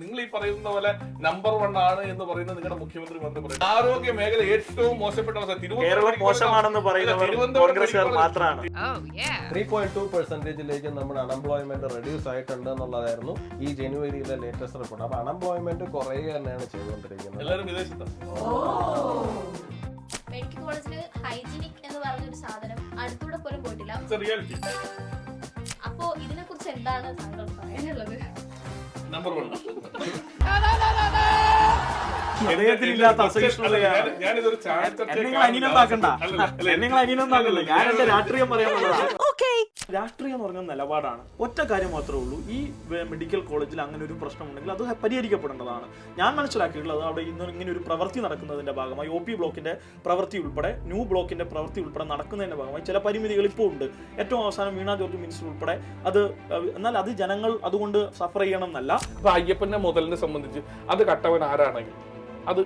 നിങ്ങൾ ഈ പറയുന്ന പോലെ നമ്പർ 1 ആണ് എന്ന് പറയുന്നത് നിങ്ങളുടെ മുഖ്യമന്ത്രി മാത്രം പറയുന്നത്. ആരോഗ്യ മേഖല ഏറ്റവും മോശപ്പെട്ട അവസ്ഥ. കേരളം മോശമാണെന്ന് പറയുന്നവർ കോൺഗ്രസ്സുകാർ മാത്രമാണ്. 3.2% നമ്മുടെ അൺഎംപ്ലോയ്മെന്റ് റെഡ്യൂസ് ആയിട്ടുണ്ട് എന്നുള്ളതായിരുന്നു ഈ ജനുവരിയിലെ ലേറ്റസ്റ്റ് റിപ്പോർട്ട്. അപ്പൊ അൺഎംപ്ലോയ്മെന്റ് കുറയുക തന്നെയാണ് ചെയ്തുകൊണ്ടിരിക്കുന്നത്. എല്ലാവരും വിദേശത്താണ്. മെഡിക്കൽ കോളേജിൽ ഹൈജീനിക് എന്ന് പറഞ്ഞൊരു സാധനം അടുത്തൂടെ പോലും പോയിട്ടില്ല. അപ്പോ ഇതിനെ കുറിച്ച് എന്താണ് താങ്കൾ പറയാനുള്ളത്? നമ്പർ 1 ഹൃദയത്തിലില്ലാത്ത അസഹിഷ്ണുതയാണ്. ഞാനിതൊരു നിങ്ങൾ അനിയനൊന്നാക്കണ്ട, നിങ്ങൾ അനിയനൊന്നാക്കണ്ട. ഞാൻ എന്റെ രാഷ്ട്രീയം പറയാനുള്ളതാണ്. രാഷ്ട്രീയം എന്ന് പറഞ്ഞ നിലപാടാണ്. ഒറ്റ കാര്യം മാത്രമേ ഉള്ളൂ, ഈ മെഡിക്കൽ കോളേജിൽ അങ്ങനെ ഒരു പ്രശ്നമുണ്ടെങ്കിൽ അത് പരിഹരിക്കപ്പെടേണ്ടതാണ്. ഞാൻ മനസ്സിലാക്കിയിട്ടുള്ളത് അവിടെ ഇന്ന് ഇങ്ങനെ ഒരു പ്രവൃത്തി നടക്കുന്നതിന്റെ ഭാഗമായി OP ബ്ലോക്കിന്റെ പ്രവൃത്തി ഉൾപ്പെടെ ന്യൂ ബ്ലോക്കിന്റെ പ്രവൃത്തി ഉൾപ്പെടെ നടക്കുന്നതിന്റെ ഭാഗമായി ചില പരിമിതികൾ ഇപ്പോൾ ഉണ്ട്. ഏറ്റവും അവസാനം വീണ ജോർജ് മിനിസ്റ്റർ ഉൾപ്പെടെ അത്, എന്നാൽ അത് ജനങ്ങൾ അതുകൊണ്ട് സഫർ ചെയ്യണം എന്നല്ല. അപ്പൊ അയ്യപ്പന്റെ മുതലിനെ സംബന്ധിച്ച് അത് കട്ടവൻ ആരാണെങ്കിൽ അത്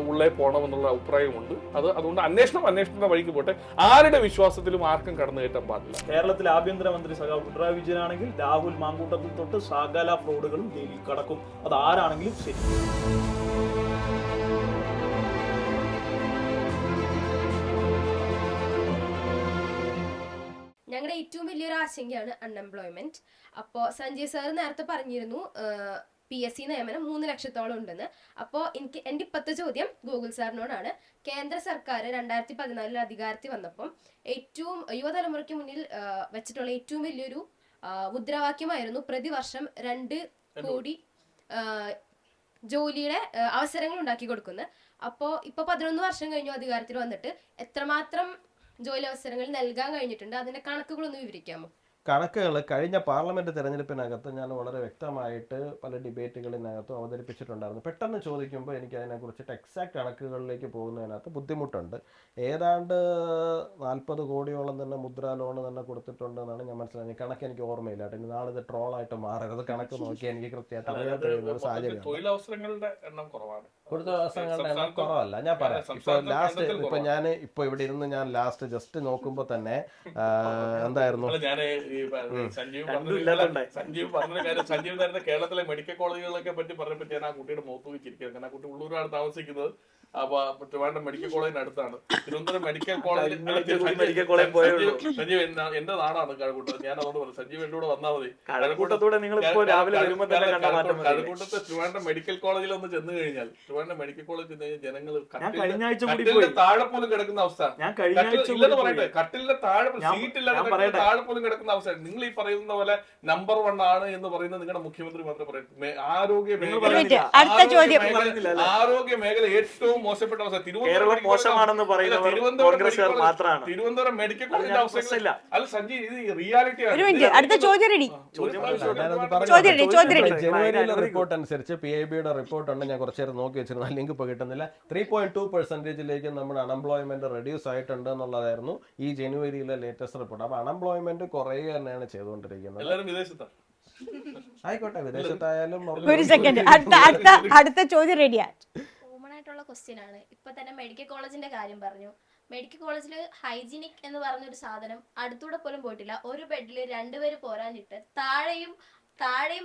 ഉള്ളേ പോകണമെന്നുള്ള അഭിപ്രായമുണ്ട്. അതുകൊണ്ട് അന്വേഷണത്തിന്റെ വഴിക്ക് പോട്ടെ. ആരുടെ വിശ്വാസത്തിലും ആർക്കും കടന്നു കയറ്റാൻ പാടില്ല. കേരളത്തിലെ ആഭ്യന്തരമന്ത്രി സഖാവ് പിണറായി വിജയനാണെങ്കിൽ രാഹുൽ മാങ്കൂട്ടത്തിൽ തൊട്ട് സകല ഫ്രോഡുകളും ജയിലിൽ കടക്കും. അത് ആരാണെങ്കിലും ശരി. ഞങ്ങളുടെ ഏറ്റവും വലിയൊരു ആശങ്കയാണ് അൺഎംപ്ലോയ്മെന്റ്. അപ്പോൾ സഞ്ജയ് സാർ നേരത്തെ പറഞ്ഞിരുന്നു PSC നിയമനം 3 ലക്ഷത്തോളം ഉണ്ടെന്ന്. അപ്പോൾ എൻ്റെ ഇപ്പോഴത്തെ ചോദ്യം ഗൂഗിൾ സാറിനോടാണ്. കേന്ദ്ര സർക്കാർ 2014 അധികാരത്തിൽ വന്നപ്പം ഏറ്റവും യുവതലമുറയ്ക്ക് മുന്നിൽ വെച്ചിട്ടുള്ള ഏറ്റവും വലിയൊരു മുദ്രാവാക്യമായിരുന്നു പ്രതിവർഷം 2 കോടി ജോലിയുടെ അവസരങ്ങൾ ഉണ്ടാക്കി കൊടുക്കുന്നത്. അപ്പോൾ ഇപ്പോൾ 11 വർഷം കഴിഞ്ഞു അധികാരത്തിൽ വന്നിട്ട് എത്രമാത്രം ജോലി അവസരങ്ങൾ നൽകാൻ കഴിഞ്ഞിട്ടുണ്ട്? അതിന്റെ കണക്കുകളൊന്ന് വിവരിക്കാമോ? കണക്കുകൾ കഴിഞ്ഞ പാർലമെന്റ് തെരഞ്ഞെടുപ്പിനകത്ത് ഞാൻ വളരെ വ്യക്തമായിട്ട് പല ഡിബേറ്റുകളിനകത്തും അവതരിപ്പിച്ചിട്ടുണ്ടായിരുന്നു. പെട്ടെന്ന് ചോദിക്കുമ്പോൾ എനിക്ക് അതിനെക്കുറിച്ചിട്ട് എക്സാക്ട് കണക്കുകളിലേക്ക് പോകുന്നതിനകത്ത് ബുദ്ധിമുട്ടുണ്ട്. ഏതാണ്ട് 40 കോടിയോളം തന്നെ മുദ്രാ ലോൺ തന്നെ കൊടുത്തിട്ടുണ്ടെന്നാണ് ഞാൻ മനസ്സിലാക്കുന്നത്. കണക്ക് എനിക്ക് ഓർമ്മയില്ല കേട്ടോ. ഇനി നാളെ ഇത് ട്രോളായിട്ട് മാറരുത്. കണക്ക് നോക്കി എനിക്ക് കൃത്യമായിട്ട് അറിയാൻ കഴിയുന്ന ഒരു സാഹചര്യം. തൊഴിലവസരങ്ങളുടെ എണ്ണം കുറവാണ്. കൊടുത്ത അവസരങ്ങളുടെ എണ്ണം കുറവല്ല. ഞാൻ പറയാം. ഇപ്പൊ ഞാൻ ഇവിടെ ഇരുന്ന് ഞാൻ ലാസ്റ്റ് ജസ്റ്റ് നോക്കുമ്പോ തന്നെ എന്തായിരുന്നു സഞ്ജീവ് പറഞ്ഞ കാര്യം, സഞ്ജീവ് നേരത്തെ കേരളത്തിലെ മെഡിക്കൽ കോളേജുകളൊക്കെ പറ്റി പറഞ്ഞപ്പോ ഞാൻ ആ കുട്ടിയുടെ മുഖത്ത് വെച്ചിരിക്കുന്നത്. കാരണം ആ കുട്ടി ഉള്ളൂരാണ് താമസിക്കുന്നത്. അപ്പൊ ട്രിവാൻഡ്രം മെഡിക്കൽ കോളേജിന് അടുത്താണ്. തിരുവനന്തപുരം മെഡിക്കൽ കോളേജ് സഞ്ജീവ് എന്റെ നാടാണ് കഴക്കൂട്ടം. ഞാൻ അതുകൊണ്ട് പറഞ്ഞു സഞ്ജീവ് എന്റെ കൂടെ വന്നാൽ മതി. കഴക്കൂട്ടത്തെ ട്രിവാൻഡ്രം മെഡിക്കൽ കോളേജിൽ ഒന്ന് ചെന്ന് കഴിഞ്ഞാൽ, ട്രിവാൻഡ്രം മെഡിക്കൽ കോളേജ് ചെന്ന് കഴിഞ്ഞാൽ ജനങ്ങൾ കട്ടിലിന്റെ താഴെ പോലും കിടക്കുന്ന അവസ്ഥ. ഇല്ലെന്ന് പറയട്ടെ, കട്ടിലിന്റെ താഴെ സീറ്റില്ലാതെ താഴെ പോലും കിടക്കുന്ന അവസ്ഥ. നിങ്ങൾ ഈ പറയുന്ന പോലെ നമ്പർ 1 ആണ് എന്ന് പറയുന്നത് നിങ്ങളുടെ മുഖ്യമന്ത്രി മാത്രം പറയുന്നത്. ആരോഗ്യ മേഖല ഏറ്റവും മോശപ്പെട്ട അവസ്ഥ. കേരളം മോശമാണെന്ന് പറയുന്നവർ കോൺഗ്രസ്സുകാർ മാത്രമാണ്. തിരുവനന്തപുരം മെഡിക്കൽ കോളേജിന്റെ അവസ്ഥ അല്ല സഞ്ജയ്, ഇത് റിയാലിറ്റി ആണ്. ജനുവരിയിലെ റിപ്പോർട്ട് അനുസരിച്ച് PIBയുടെ റിപ്പോർട്ട് ഉണ്ട്. ഞാൻ കുറച്ചു നേരം നോക്കി വെച്ചിരുന്നു. ലിങ്ക് ഇപ്പോൾ കിട്ടുന്നില്ല. 3.2% നമ്മുടെ അൺഎംപ്ലോയ്മെന്റ് റെഡ്യൂസ് ആയിട്ടുണ്ട് എന്നുള്ളതായിരുന്നു ഈ ജനുവരിയിലെ ലേറ്റസ്റ്റ് റിപ്പോർട്ട്. അപ്പൊ അൺഎംപ്ലോയ്മെന്റ് കുറയുക തന്നെയാണ് ചെയ്തുകൊണ്ടിരിക്കുന്നത്. എല്ലാവരും വിദേശത്താണ്. ആയിക്കോട്ടെ, വിദേശത്തായാലും ഒരു സെക്കൻഡ്, അടുത്ത ചോദ്യം റെഡിയാ. കോമൺ ആയിട്ടുള്ള ക്വസ്റ്റ്യൻ ആണ്. ഇപ്പൊ തന്നെ മെഡിക്കൽ കോളേജിന്റെ കാര്യം പറഞ്ഞു. മെഡിക്കൽ കോളേജിൽ ഹൈജീനിക് എന്ന് പറഞ്ഞൊരു സാധനം അടുത്തൂടെ പോലും പോയിട്ടില്ല. ഒരു ബെഡിൽ 2 പേര് പോരാഞ്ഞിട്ട് താഴെയും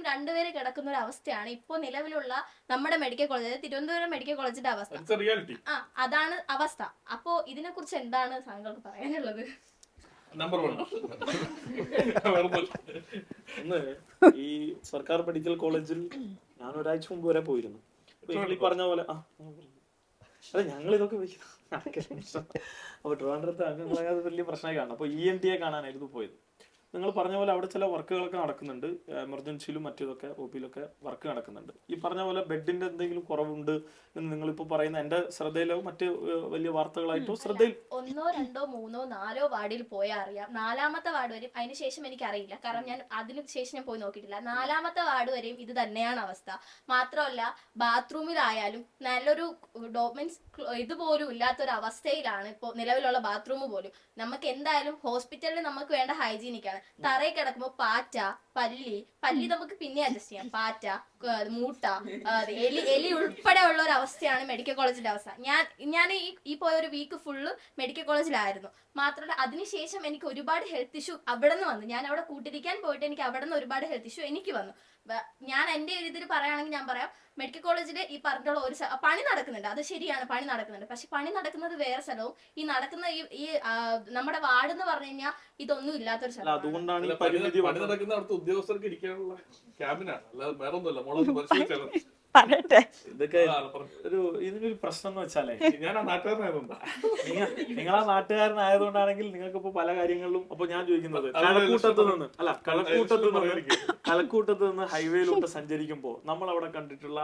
2 പേര് കിടക്കുന്ന ഒരു അവസ്ഥയാണ് ഇപ്പോൾ നിലവിലുള്ള നമ്മുടെ മെഡിക്കൽ കോളേജ്, തിരുവനന്തപുരം മെഡിക്കൽ കോളേജിന്റെ അവസ്ഥ. അതാണ് അവസ്ഥ. അപ്പോ ഇതിനെ കുറിച്ച് എന്താണ് താങ്കൾക്ക് പറയാനുള്ളത്? നമ്പർ 1 ഈ സർക്കാർ മെഡിക്കൽ കോളേജിൽ ഞാൻ ഒരാഴ്ച മുമ്പ് വരെ പോയിരുന്നു. ഈ പറഞ്ഞ പോലെ അതെ, ഞങ്ങൾ ഇതൊക്കെ അപ്പൊ ട്രിവാൻഡ്രത്തെ അംഗങ്ങളായ വലിയ പ്രശ്നമായി കാണണം. അപ്പൊ ENT കാണാനായിരുന്നു പോയത്. നിങ്ങൾ പറഞ്ഞ പോലെ അവിടെ ചില വർക്കുകളൊക്കെ നടക്കുന്നുണ്ട്. എമർജൻസിയിലും മറ്റേതൊക്കെ OPയിലൊക്കെ വർക്ക് നടക്കുന്നുണ്ട്. ഈ പറഞ്ഞ പോലെ ബെഡിന്റെ എന്തെങ്കിലും കുറവുണ്ട് എന്ന് നിങ്ങളിപ്പോ പറയുന്ന എന്റെ ശ്രദ്ധയിലോ മറ്റ് വലിയ വാർത്തകളായിട്ടോ ശ്രദ്ധയിൽ 1, 2, 3, 4 വാർഡിൽ പോയാൽ അറിയാം. 4ാമത്തെ വാർഡ് വരെയും, അതിനുശേഷം എനിക്ക് അറിയില്ല, കാരണം ഞാൻ അതിനുശേഷം ഞാൻ പോയി നോക്കിയിട്ടില്ല. 4ാമത്തെ വാർഡ് വരെയും ഇത് തന്നെയാണ് അവസ്ഥ. മാത്രമല്ല ബാത്റൂമിലായാലും നല്ലൊരു മീൻസ് ഇതുപോലും ഇല്ലാത്തൊരു അവസ്ഥയിലാണ് ഇപ്പോൾ നിലവിലുള്ള ബാത്റൂം പോലും. നമുക്ക് എന്തായാലും ഹോസ്പിറ്റലിൽ നമുക്ക് വേണ്ട ഹൈജീനിക്കാണ്. തറയിൽ കിടക്കുമ്പോൾ പാറ്റ, പല്ലി നമുക്ക് പിന്നെ അഡ്ജസ്റ്റ് ചെയ്യാം. പാറ്റ, മൂട്ട, എലി ഉൾപ്പെടെ ഉള്ള ഒരു അവസ്ഥയാണ് മെഡിക്കൽ കോളേജിന്റെ അവസ്ഥ. ഞാൻ ഈ പോയ ഒരു വീക്ക് ഫുള്ള് മെഡിക്കൽ കോളേജിലായിരുന്നു. മാത്രമല്ല അതിനുശേഷം എനിക്ക് ഒരുപാട് ഹെൽത്ത് ഇഷ്യൂ അവിടെ നിന്ന് വന്നു. ഞാൻ അവിടെ കൂട്ടിരിക്കാൻ പോയിട്ട് എനിക്ക് അവിടെ നിന്ന് ഒരുപാട് ഹെൽത്ത് ഇഷ്യൂ എനിക്ക് വന്നു. ഞാൻ എന്റെ ഒരു ഇതിൽ പറയുകയാണെങ്കിൽ ഞാൻ പറയാം, മെഡിക്കൽ കോളേജിൽ ഈ പറഞ്ഞുള്ള ഒരു പണി നടക്കുന്നുണ്ട്, അത് ശരിയാണ്, പണി നടക്കുന്നുണ്ട്. പക്ഷെ പണി നടക്കുന്നത് വേറെ സ്ഥലവും ഈ നടക്കുന്ന ഈ നമ്മുടെ വാർഡ് എന്ന് പറഞ്ഞു കഴിഞ്ഞാൽ ഇതൊന്നും ഇല്ലാത്തൊരു സ്ഥലം. അതുകൊണ്ടാണ് ഈ പണി നടക്കുന്ന അവിടുത്തെ ഉദ്യോഗസ്ഥർക്ക് ഇരിക്കാനുള്ള ക്യാബിനാണ്, അല്ലാതെ വേറെ ഒന്നുമില്ല. മോളൊന്ന് പരിശോധിച്ചാൽ പറയട്ടെ. ഇതൊക്കെ ഇതിനൊരു പ്രശ്നം എന്ന് വെച്ചാലേ, ഞാൻ ആ നാട്ടുകാരനായതുകൊണ്ടാ. നിങ്ങൾ ആ നാട്ടുകാരനായതുകൊണ്ടാണെങ്കിൽ നിങ്ങൾക്ക് ഇപ്പൊ പല കാര്യങ്ങളിലും. അപ്പൊ ഞാൻ ചോദിക്കുന്നത്, കലക്കൂട്ടത്ത് നിന്ന് ഹൈവേയിലോട്ട് സഞ്ചരിക്കുമ്പോൾ നമ്മൾ അവിടെ കണ്ടിട്ടുള്ള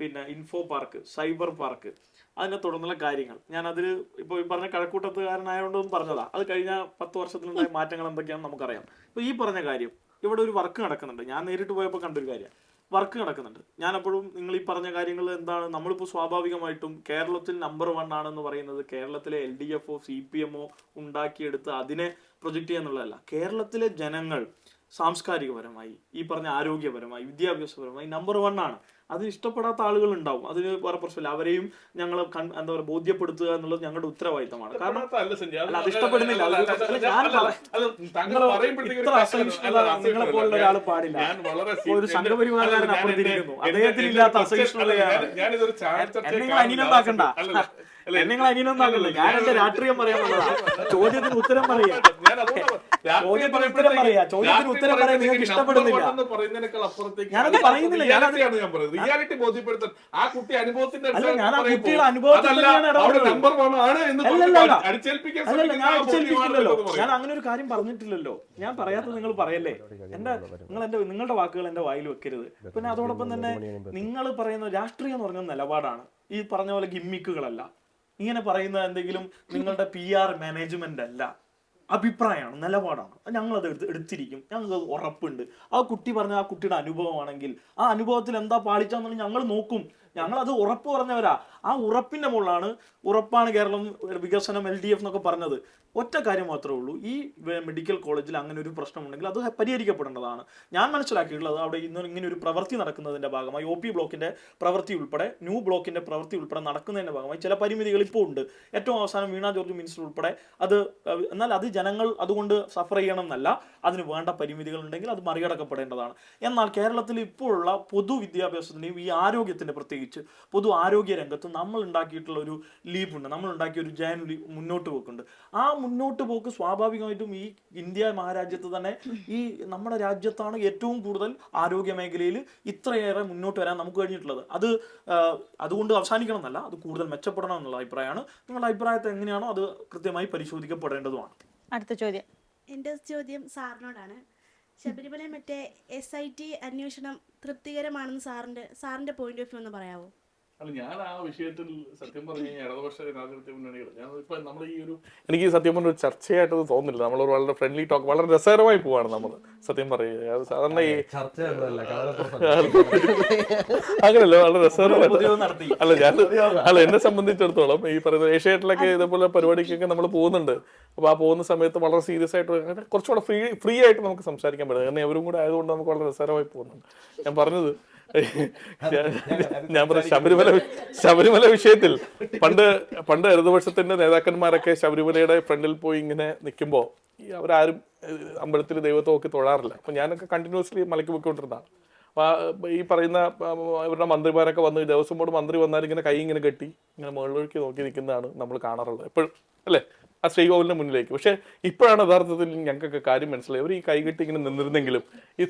പിന്നെ ഇൻഫോ പാർക്ക്, സൈബർ പാർക്ക്, അതിനെ തുടർന്നുള്ള കാര്യങ്ങൾ, ഞാൻ അതിൽ ഇപ്പൊ ഈ പറഞ്ഞ കഴക്കൂട്ടത്തുകാരനായതുകൊണ്ടൊന്നും പറഞ്ഞതാ. അത് കഴിഞ്ഞ 10 വർഷത്തിലുണ്ടായ മാറ്റങ്ങൾ എന്തൊക്കെയാണെന്ന് നമുക്കറിയാം. ഇപ്പൊ ഈ പറഞ്ഞ കാര്യം, ഇവിടെ ഒരു വർക്ക് നടക്കുന്നുണ്ട്. ഞാൻ നേരിട്ട് പോയപ്പോൾ കണ്ടൊരു കാര്യം, വർക്ക് നടക്കുന്നുണ്ട്. ഞാൻ അപ്പോഴും നിങ്ങൾ ഈ പറഞ്ഞ കാര്യങ്ങൾ എന്താണ്, നമ്മളിപ്പോൾ സ്വാഭാവികമായിട്ടും കേരളത്തിൽ നമ്പർ 1 ആണെന്ന് പറയുന്നത് കേരളത്തിലെ LDF CPM ഉണ്ടാക്കിയെടുത്ത് അതിനെ പ്രൊജക്റ്റ് ചെയ്യാന്നുള്ളതല്ല. കേരളത്തിലെ ജനങ്ങൾ സാംസ്കാരികപരമായി, ഈ പറഞ്ഞ ആരോഗ്യപരമായി, വിദ്യാഭ്യാസപരമായി നമ്പർ 1 ആണ്. അത് ഇഷ്ടപ്പെടാത്ത ആളുകൾ ഉണ്ടാവും, അതിന് വേറെ പ്രശ്നമില്ല. അവരെയും ഞങ്ങൾ എന്താ പറയുക ബോധ്യപ്പെടുത്തുക എന്നുള്ളത് ഞങ്ങളുടെ ഉത്തരവാദിത്തമാണ്. കാരണം അത് ഇഷ്ടപ്പെടുന്നില്ല. നിങ്ങളെ പോലുള്ള ഒരാൾ പാടില്ല. ഒരു സംഘപരിവാരക്കാരൻ അപ്പുറത്തിരിക്കുന്നു, അദ്ദേഹത്തിന് ഇല്ലാത്ത അസഹിഷ്ണുതയാണ്. നിങ്ങൾ അനിയനുണ്ടാക്കണ്ട, നിങ്ങൾ അനിയനൊന്നാക്കണ്ട. ഞാൻ എന്റെ രാഷ്ട്രീയം പറയാൻ വന്നതാണ്. ചോദ്യത്തിന് ഉത്തരം പറയാ, ചോദ്യത്തിന് ഉത്തരം പറയാൻ നിങ്ങൾക്ക് ഇഷ്ടപ്പെടുന്നില്ല. ഞാനത് പറയുന്നില്ല, റിയാലിറ്റി ബോധ്യപ്പെടുത്താൻ ആ കുട്ടി അനുഭവത്തിന്റെ ഞാൻ ആ കുട്ടിയുടെ അനുഭവത്തിൽ അടിച്ചേൽപ്പിക്കില്ലല്ലോ. ഞാൻ അങ്ങനെ ഒരു കാര്യം പറഞ്ഞിട്ടില്ലല്ലോ. ഞാൻ പറയാത്തത് നിങ്ങൾ പറയല്ലേ. നിങ്ങളുടെ വാക്കുകൾ എന്റെ വായിൽ വെക്കരുത്. പിന്നെ അതോടൊപ്പം തന്നെ നിങ്ങൾ പറയുന്ന രാഷ്ട്രീയം എന്ന് പറഞ്ഞ നിലപാടാണ്. ഈ പറഞ്ഞ പോലെ ഗിമ്മിക്കുകളല്ല, ഇങ്ങനെ പറയുന്ന എന്തെങ്കിലും നിങ്ങളുടെ PR മാനേജ്മെന്റ് അല്ല, അഭിപ്രായമാണ്, നിലപാടാണ്. ഞങ്ങളത് എടുത്തിരിക്കും, ഞങ്ങൾക്ക് ഉറപ്പുണ്ട്. ആ കുട്ടി പറഞ്ഞ ആ കുട്ടിയുടെ അനുഭവമാണെങ്കിൽ ആ അനുഭവത്തിൽ എന്താ പാളിച്ചാന്നുള്ളത് ഞങ്ങൾ നോക്കും. ഞങ്ങളത് ഉറപ്പ് പറഞ്ഞവരാ. ആ ഉറപ്പിന്റെ മുകളിലാണ് ഉറപ്പാണ് കേരളം വികസനം LDF എന്നൊക്കെ പറഞ്ഞത്. ഒറ്റ കാര്യം മാത്രമേ ഉള്ളൂ, ഈ മെഡിക്കൽ കോളേജിൽ അങ്ങനെ ഒരു പ്രശ്നമുണ്ടെങ്കിൽ അത് പരിഹരിക്കപ്പെടേണ്ടതാണ്. ഞാൻ മനസ്സിലാക്കിയിട്ടുള്ളത് അവിടെ ഇങ്ങനെ ഒരു പ്രവൃത്തി നടക്കുന്നതിന്റെ ഭാഗമായി OP ബ്ലോക്കിന്റെ പ്രവൃത്തി ഉൾപ്പെടെ ന്യൂ ബ്ലോക്കിന്റെ പ്രവൃത്തി ഉൾപ്പെടെ നടക്കുന്നതിന്റെ ഭാഗമായി ചില പരിമിതികൾ ഇപ്പോൾ ഉണ്ട്. ഏറ്റവും അവസാനം വീണ ജോർജ് മിനിസ്റ്റർ ഉൾപ്പെടെ അത്, എന്നാൽ അത് ജനങ്ങൾ അതുകൊണ്ട് സഫർ ചെയ്യണം എന്നല്ല, അതിന് വേണ്ട പരിമിതികൾ ഉണ്ടെങ്കിൽ അത് മറികടക്കപ്പെടേണ്ടതാണ്. എന്നാൽ കേരളത്തിൽ ഇപ്പോഴുള്ള പൊതുവിദ്യാഭ്യാസത്തിന്റെയും ഈ ആരോഗ്യത്തിന്റെ, പ്രത്യേകിച്ച് പൊതു ആരോഗ്യ രംഗത്ത് നമ്മൾ ഉണ്ടാക്കിയിട്ടുള്ള ഒരു ലീപ്പുണ്ട്, നമ്മൾ ഉണ്ടാക്കിയ ഒരു ജയൻ മുന്നോട്ട് പോക്കുണ്ട്. ആ മുന്നോട്ട് പോക്ക് സ്വാഭാവികമായിട്ടും ഈ ഇന്ത്യ മഹാരാജ്യത്ത് തന്നെ, ഈ നമ്മുടെ രാജ്യത്താണ് ഏറ്റവും കൂടുതൽ ആരോഗ്യ മേഖലയിൽ ഇത്രയേറെ മുന്നോട്ട് വരാൻ നമുക്ക് കഴിഞ്ഞിട്ടുള്ളത്. അതുകൊണ്ട് അവസാനിക്കണം എന്നല്ല, അത് കൂടുതൽ മെച്ചപ്പെടണം എന്നുള്ള അഭിപ്രായമാണ്. നിങ്ങളുടെ അഭിപ്രായത്തെ എങ്ങനെയാണോ അത് കൃത്യമായി പരിശോധിക്കപ്പെടേണ്ടതുമാണ്. അടുത്ത ചോദ്യം. എൻ്റെ ചോദ്യം സാറിനോടാണ്. ശബരിമല മറ്റേ SIT അന്വേഷണം തൃപ്തികരമാണെന്ന് സാറിന്റെ പോയിന്റ് ഓഫ് വ്യൂ ഒന്ന് പറയാമോ? അല്ല, ഞാൻ ആ വിഷയത്തിൽ സത്യം പറഞ്ഞു കഴിഞ്ഞാൽ ഇടതുപക്ഷ ജനാധിപത്യ മുന്നണികൾ, ഞാൻ ഇപ്പൊ നമ്മൾ ഈ ഒരു, എനിക്ക് സത്യം പറഞ്ഞ ഒരു ചർച്ചയായിട്ടത് തോന്നുന്നില്ല. നമ്മളൊരു വളരെ ഫ്രണ്ട്ലി ടോക്ക്, വളരെ രസകരമായി പോവാണ് നമ്മൾ സത്യം പറയുക. അത് സാധാരണ ഈ അങ്ങനല്ല, വളരെ രസകരമായി. അല്ല എന്നെ സംബന്ധിച്ചിടത്തോളം ഈ പറയുന്ന ഏഷ്യാനെറ്റിലൊക്കെ ഇതേപോലെ പരിപാടിക്കൊക്കെ നമ്മൾ പോകുന്നുണ്ട്. അപ്പോൾ ആ പോകുന്ന സമയത്ത് വളരെ സീരിയസ് ആയിട്ട് കുറച്ചുകൂടെ ഫ്രീ ആയിട്ട് നമുക്ക് സംസാരിക്കാൻ പറ്റും. കാരണം അവരും കൂടെ ആയതുകൊണ്ട് നമുക്ക് വളരെ രസകരമായി പോകുന്നുണ്ട്. ഞാൻ പറഞ്ഞത്, ഞാൻ പറഞ്ഞ ശബരിമല വിഷയത്തിൽ പണ്ട് ഇടതുപക്ഷത്തിന്റെ നേതാക്കന്മാരൊക്കെ ശബരിമലയുടെ ഫ്രണ്ടിൽ പോയി ഇങ്ങനെ നിൽക്കുമ്പോൾ അവരാരും അമ്പലത്തിൽ ദൈവത്തെ നോക്കി തൊഴാറില്ല. അപ്പൊ ഞാനൊക്കെ കണ്ടിന്യൂസ്ലി മലയ്ക്ക് പോയിക്കൊണ്ടിരുന്നതാണ്. അപ്പൊ ഈ പറയുന്ന ഇവരുടെ മന്ത്രിമാരൊക്കെ വന്ന്, ദേവസ്വം ബോർഡ് മന്ത്രി വന്നാൽ ഇങ്ങനെ കൈ ഇങ്ങനെ കെട്ടി ഇങ്ങനെ മുകളിലേക്ക് നോക്കി നിൽക്കുന്നതാണ് നമ്മൾ കാണാറുള്ളത് എപ്പോഴും, അല്ലേ, ആ ശ്രീകോവിലിന്റെ മുന്നിലേക്ക്. പക്ഷെ ഇപ്പോഴാണ് യഥാർത്ഥത്തിൽ ഞങ്ങൾക്കൊക്കെ കാര്യം മനസ്സിലായി. അവർ ഈ കൈകെട്ടി ഇങ്ങനെ നിന്നിരുന്നെങ്കിലും ഈ